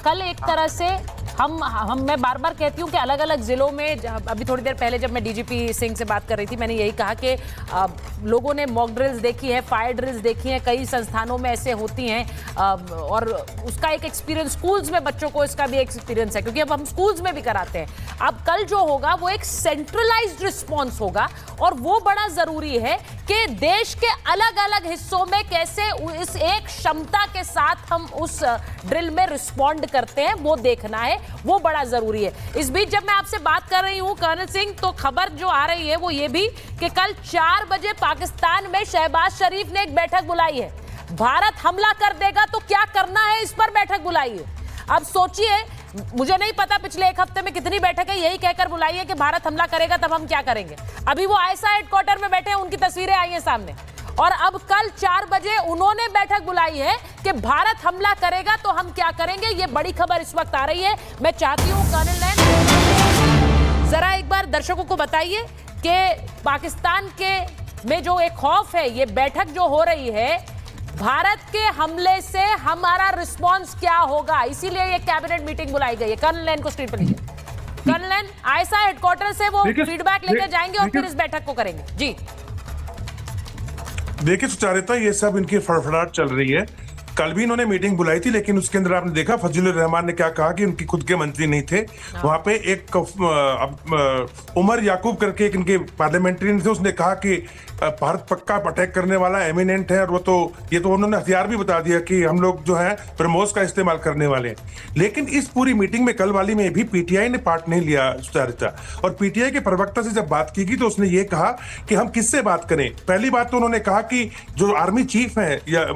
कल एक तरह से मैं बार बार कहती हूँ कि अलग अलग जिलों में, अभी थोड़ी देर पहले जब मैं डीजीपी सिंह से बात कर रही थी, मैंने यही कहा कि लोगों ने मॉक ड्रिल्स देखी है, फायर ड्रिल्स देखी है, कई संस्थानों में ऐसे होती हैं और उसका एक एक्सपीरियंस, स्कूल्स में बच्चों को इसका भी एक्सपीरियंस है क्योंकि अब हम स्कूल्स में भी कराते हैं। अब कल जो होगा वो एक सेंट्रलाइज्ड रिस्पॉन्स होगा और वो बड़ा जरूरी है कि देश के अलग अलग हिस्सों में कैसे इस एक क्षमता के साथ हम उस ड्रिल में रिस्पॉन्ड करते हैं, वो देखना है, वो बड़ा जरूरी है। इस बीच जब मैं आपसे बात कर रही हूं कर्नल सिंह, तो खबर जो आ रही है वो ये भी कि कल 4 बजे पाकिस्तान में शहबाज शरीफ ने एक बैठक बुलाई है। भारत हमला कर देगा तो क्या करना है, इस पर बैठक बुलाई है। अब सोचिए, मुझे नहीं पता पिछले एक हफ्ते में कितनी बैठक है, यही कहकर बुलाई है कि भारत हमला करेगा तब हम क्या करेंगे। अभी वो आईएसआई हेडक्वार्टर में बैठे हैं, उनकी तस्वीरें आई हैं सामने, और अब कल 4 बजे उन्होंने बैठक बुलाई है कि भारत हमला करेगा तो हम क्या करेंगे। ये बड़ी खबर इस वक्त आ रही है। मैं चाहती हूं कर्नल नैन जरा एक बार दर्शकों को बताइए कि पाकिस्तान के में जो एक खौफ है, ये बैठक जो हो रही है, भारत के हमले से हमारा रिस्पांस क्या होगा, इसीलिए ये कैबिनेट मीटिंग बुलाई गई है। कर्नल नैन को स्क्रीन पर लीजिए। कर्नल नैन आईएसआई हेडक्वार्टर से वो फीडबैक लेकर जाएंगे और फिर इस बैठक को करेंगे। जी देखिए सुचारिता, ये सब इनकी फड़फड़ाहट चल रही है। कल भी इन्होंने मीटिंग बुलाई थी, लेकिन उसके अंदर आपने देखा फजलुर रहमान ने क्या कहा कि उनकी खुद के मंत्री नहीं थे। वहां पे एक उमर याकूब करके एक इनके पार्लियामेंट्रियन थे, उसने कहा कि भारत पक्का अटैक करने वाला एमिनेंट है, और वो तो ये तो उन्होंने हथियार भी बता दिया कि हम लोग जो है ब्रह्मोस का इस्तेमाल करने वाले हैं। लेकिन इस पूरी मीटिंग में, कल वाली में भी पीटीआई ने पार्ट नहीं लिया सुचारिता, और पीटीआई के प्रवक्ता से जब बात की गई तो उसने ये कहा कि हम किससे बात करें। पहली बात तो उन्होंने कहा कि जो आर्मी चीफ है या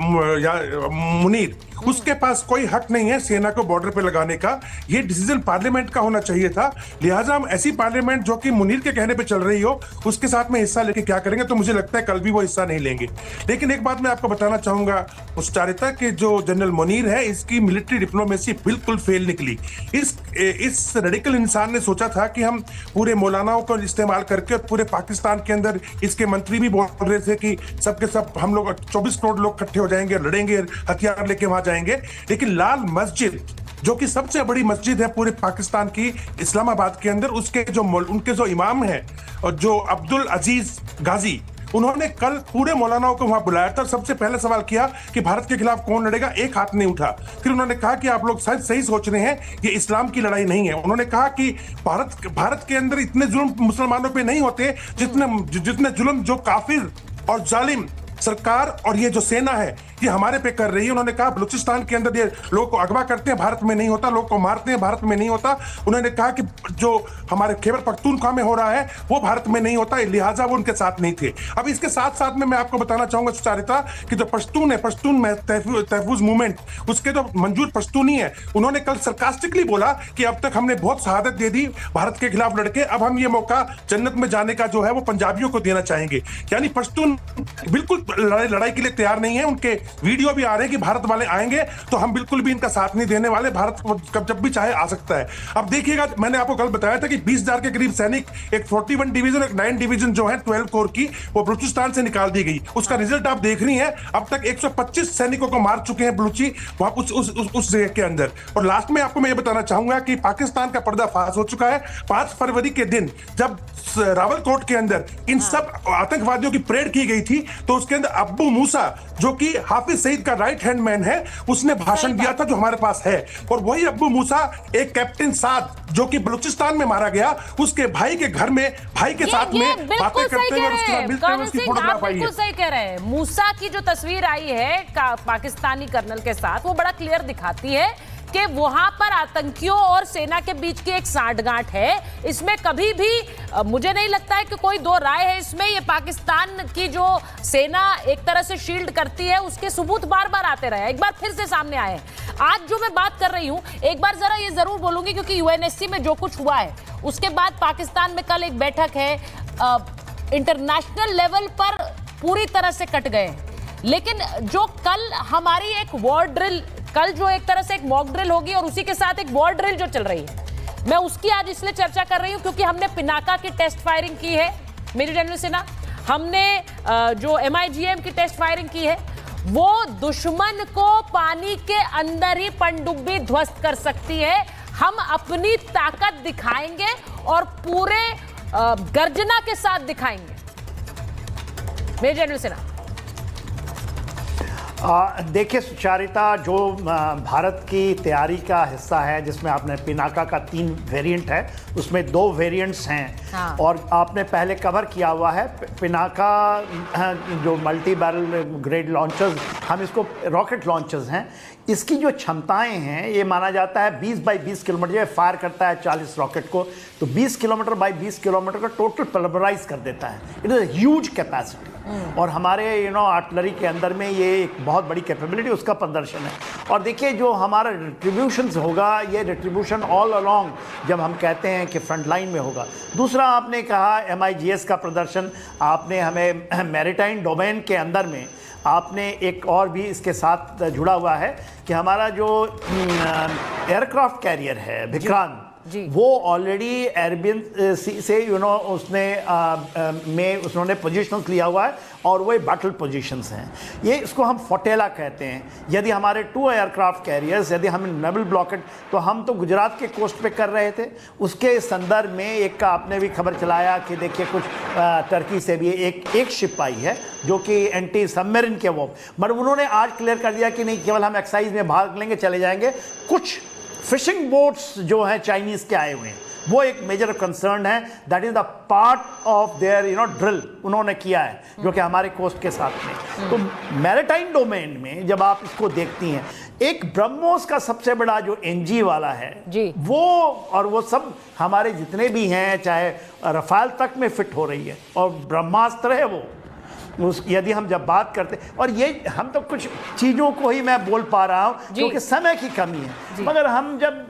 मुनीर, उसके पास कोई हक नहीं है सेना को बॉर्डर पे लगाने का, ये डिसीजन पार्लियामेंट का होना चाहिए था। लिहाजा हम ऐसी पार्लियामेंट जो कि मुनीर के कहने पे चल रही हो, उसके साथ में हिस्सा लेके क्या करेंगे, तो मुझे लगता है कल भी वो हिस्सा नहीं लेंगे। लेकिन एक बात मैं आपको बताना चाहूंगा मुस्तारिता कि जो जनरल मुनीर है, इसकी मिलिट्री डिप्लोमेसी बिल्कुल फेल निकली। इस रेडिकल इंसान ने सोचा था कि हम पूरे मौलानाओं को इस्तेमाल करके, और पूरे पाकिस्तान के अंदर इसके मंत्री भी बोल रहे थे कि सबके सब हम लोग 24 करोड़ लोग इकट्ठे हो जाएंगे, लड़ेंगे, हथियार लेके वहां जाएंगे। लेकिन लाल मस्जिद, जो कि सबसे बड़ी मस्जिद है पूरे पाकिस्तान की, इस्लामाबाद के अंदर, उनके जो इमाम हैं और जो अब्दुल अजीज गाजी, उन्होंने कल पूरे मौलानाओं को वहां बुलाया था। सबसे पहले सवाल किया कि भारत के खिलाफ कौन लड़ेगा, एक हाथ नहीं उठा। फिर उन्होंने कहा कि आप लोग शायद सही सोच रहे हैं, ये इस्लाम की लड़ाई नहीं है। उन्होंने कहा कि भारत के अंदर इतने जुल्म मुसलमानों पे नहीं होते जितने जुल्म जो काफिर और जालिम सरकार और ये जो सेना है ये हमारे पे कर रही है। उन्होंने कहा बलूचिस्तान के अंदर ये लोगों को अगवा करते हैं, भारत में नहीं होता, लोग को मारते हैं, भारत में नहीं होता। उन्होंने कहा कि जो हमारे खैबर पख्तूनख्वा में हो रहा है वो भारत में नहीं होता, लिहाजा वो उनके साथ नहीं थे। अब इसके साथ साथ में मैं आपको बताना चाहूंगा सुचारिता कि जो पश्तून है, पश्तून में तहफूज मूवमेंट, उसके जो मंजूर पश्तूनी है, उन्होंने कल सरकास्टिकली बोला कि अब तक हमने बहुत शहादत दे दी भारत के खिलाफ लड़के, अब हम ये मौका जन्नत में जाने का जो है वो पंजाबियों को देना चाहेंगे। यानी पश्तून बिल्कुल लड़ाई के लिए तैयार नहीं है। उनके वीडियो भी आ रहे हैं कि भारत वाले आएंगे तो हम बिल्कुल भी इनका साथ नहीं देने वाले, भारत जब भी चाहे आ सकता है। अब देखिएगा, मैंने आपको कल बताया था कि 20,000 के करीब सैनिक, एक 41 डिवीजन, एक 9 डिवीजन जो है 12 कोर की, वो बलूचिस्तान से निकाल दी गई। उसका रिजल्ट आप देख रही हैं, अब तक 125 सैनिकों को मार चुके हैं बलूची वहां उस जगह के अंदर। और लास्ट में आपको मैं ये बताना चाहूंगा कि पाकिस्तान का पर्दाफाश हो चुका है। 5 फरवरी के दिन जब रावलकोट के अंदर इन सब आतंकवादियों की परेड की गई थी, तो उसके अंदर अब्बू मूसा, जो कि हाफिज सईद का राइट हैंड मैन है, उसने भाषण दिया था जो हमारे पास है। और वही अब्बू मूसा एक कैप्टन साद, जो कि बलूचिस्तान में मारा गया, उसके भाई के घर में भाई के साथ में बातें करते हुए और उसके साथ मिलते हुए उसकी फोटोग्राफ आई है। बिल्कुल सही कह रहे हैं। मूसा की जो तस्वीर आई है पाकिस्तानी कर्नल के साथ, वो बड़ा क्लियर दिखाती है कि वहां पर आतंकियों और सेना के बीच की एक साठगांठ है। इसमें कभी भी मुझे नहीं लगता है कि कोई दो राय है इसमें। ये पाकिस्तान की जो सेना एक तरह से शील्ड करती है, उसके सबूत बार बार आते रहे, एक बार फिर से सामने आए हैं। आज जो मैं बात कर रही हूं, एक बार जरा ये जरूर बोलूंगी क्योंकि यूएनएससी में जो कुछ हुआ है, उसके बाद पाकिस्तान में कल एक बैठक है, इंटरनेशनल लेवल पर पूरी तरह से कट गए। लेकिन जो कल हमारी एक वॉर ड्रिल, कल जो एक तरह से एक मॉक ड्रिल होगी और उसी के साथ एक वॉर ड्रिल जो चल रही है, मैं उसकी आज इसलिए चर्चा कर रही हूं क्योंकि हमने पिनाका की टेस्ट फायरिंग की है, मेजर जनरल सिन्हा, हमने जो MIGM की टेस्ट फायरिंग की है, वो दुश्मन को पानी के अंदर ही पनडुब्बी ध्वस्त कर सकती है। हम अपनी ताकत दिखाएंगे और पूरे गर्जना के साथ दिखाएंगे। Major general Sinha. देखिए सुचारिता, जो भारत की तैयारी का हिस्सा है, जिसमें आपने पिनाका का 3 वेरिएंट है, उसमें 2 वेरिएंट्स हैं। हाँ। और आपने पहले कवर किया हुआ है पिनाका जो मल्टी बैरल ग्रेड लॉन्चर्स, हम इसको रॉकेट लॉन्चर्स हैं। इसकी जो क्षमताएं हैं, ये माना जाता है 20 बाई 20 किलोमीटर, ये फायर करता है 40 रॉकेट को, तो 20 किलोमीटर बाई 20 किलोमीटर का टोटल पल्वराइज कर देता है। It is a huge capacity. और हमारे आर्टिलरी के अंदर में ये एक बहुत बड़ी कैपेबिलिटी, उसका प्रदर्शन है। और देखिए जो हमारा रिट्रीब्यूशन होगा, ये रिट्रीब्यूशन ऑल अलोंग जब हम कहते हैं कि फ्रंट लाइन में होगा। दूसरा आपने कहा MIGS का प्रदर्शन, आपने हमें मैरीटाइम डोमेन के अंदर में आपने एक और भी इसके साथ जुड़ा हुआ है कि हमारा जो एयरक्राफ्ट कैरियर है विक्रांत, वो ऑलरेडी एयरबेन से उन्होंने पोजीशंस लिया हुआ है और वो बैटल पोजीशंस हैं। ये इसको हम फोटेला कहते हैं। यदि हमारे 2 एयरक्राफ्ट कैरियर्स, यदि हम नेवल ब्लॉकेट, तो हम तो गुजरात के कोस्ट पे कर रहे थे। उसके संदर्भ में एक का आपने भी खबर चलाया कि देखिए कुछ टर्की से भी एक शिप आई है जो कि एंटी सबमरीन के वो, मगर उन्होंने आज क्लियर कर दिया कि नहीं, केवल हम एक्सरसाइज में भाग लेंगे, चले जाएंगे। कुछ फिशिंग बोट्स जो हैं चाइनीज के आए हुए हैं, वो एक मेजर कंसर्न है। That is the part of their drill उन्होंने किया है, जो कि हमारे कोस्ट के साथ में। तो मैरीटाइम डोमेन में जब आप इसको देखती हैं, एक ब्रह्मोस का सबसे बड़ा जो NG वाला है जी, वो और वो सब हमारे जितने भी हैं, चाहे रफाल तक में फिट हो रही है, और ब्रह्मास्त्र है वो। यदि हम जब बात करते, और ये हम तो कुछ चीज़ों को ही मैं बोल पा रहा हूँ क्योंकि समय की कमी है, मगर हम जब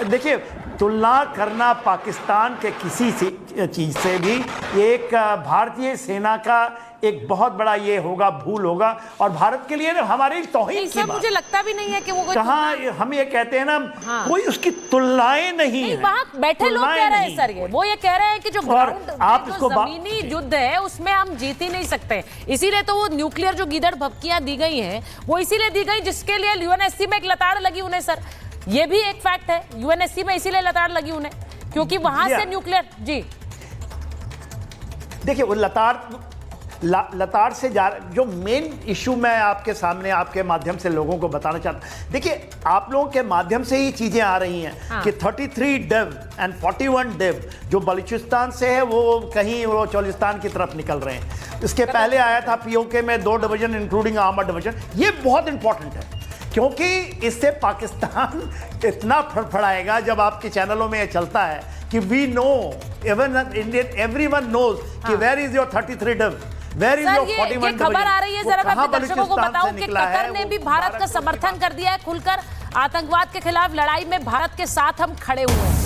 देखिए तुलना करना पाकिस्तान के किसी चीज़ से भी एक भारतीय सेना का एक बहुत बड़ा ये होगा, भूल होगा, और भारत के लिए ना हमारी तौहीन की बात। मुझे लगता भी नहीं है कि वो कहाँ, हम ये कहते हैं ना, हाँ, कोई उसकी तुलनाएं नहीं है। वहाँ बैठे लोग कह रहे हैं सर, वो ये कह रहे हैं कि जो ग्राउंड, आप जो जमीनी युद्ध है उसमें हम जीत ही नहीं सकते। इसीलिए तो वो न्यूक्लियर जो गीदड़ भभकियां दी गई हैं, वो इसीलिए दी गई जिसके लिए UNSC में एक लताड़ लगी उन्हें। सर ये भी एक फैक्ट है, UNSC में इसीलिए लताड़ लगी उन्हें क्योंकि वहां से न्यूक्लियर। जी देखिए, वो लताड़ से जो मेन इशू मैं आपके सामने आपके माध्यम से लोगों को बताना चाहता हूं। देखिए, आप लोगों के माध्यम से ही चीजें आ रही हैं। हाँ। कि 33 डेव एंड 41 डेव जो बलूचिस्तान से है, वो कहीं वो चौलिस्तान की तरफ निकल रहे हैं। इसके पहले आया था POK में 2 डिवीजन इंक्लूडिंग आर्मर्ड डिवीजन। ये बहुत इंपॉर्टेंट है क्योंकि इससे पाकिस्तान इतना फड़फड़ाएगा जब आपके चैनलों में ये चलता है कि we know, even Indian everyone knows कि where is your 33 Dave, where is your 41 ये खबर आ रही है। जरा मैं अपने दर्शकों को बताऊं कि कतर ने भी भारत का समर्थन कर दिया है खुलकर। आतंकवाद के खिलाफ लड़ाई में भारत के साथ हम खड़े हुए हैं।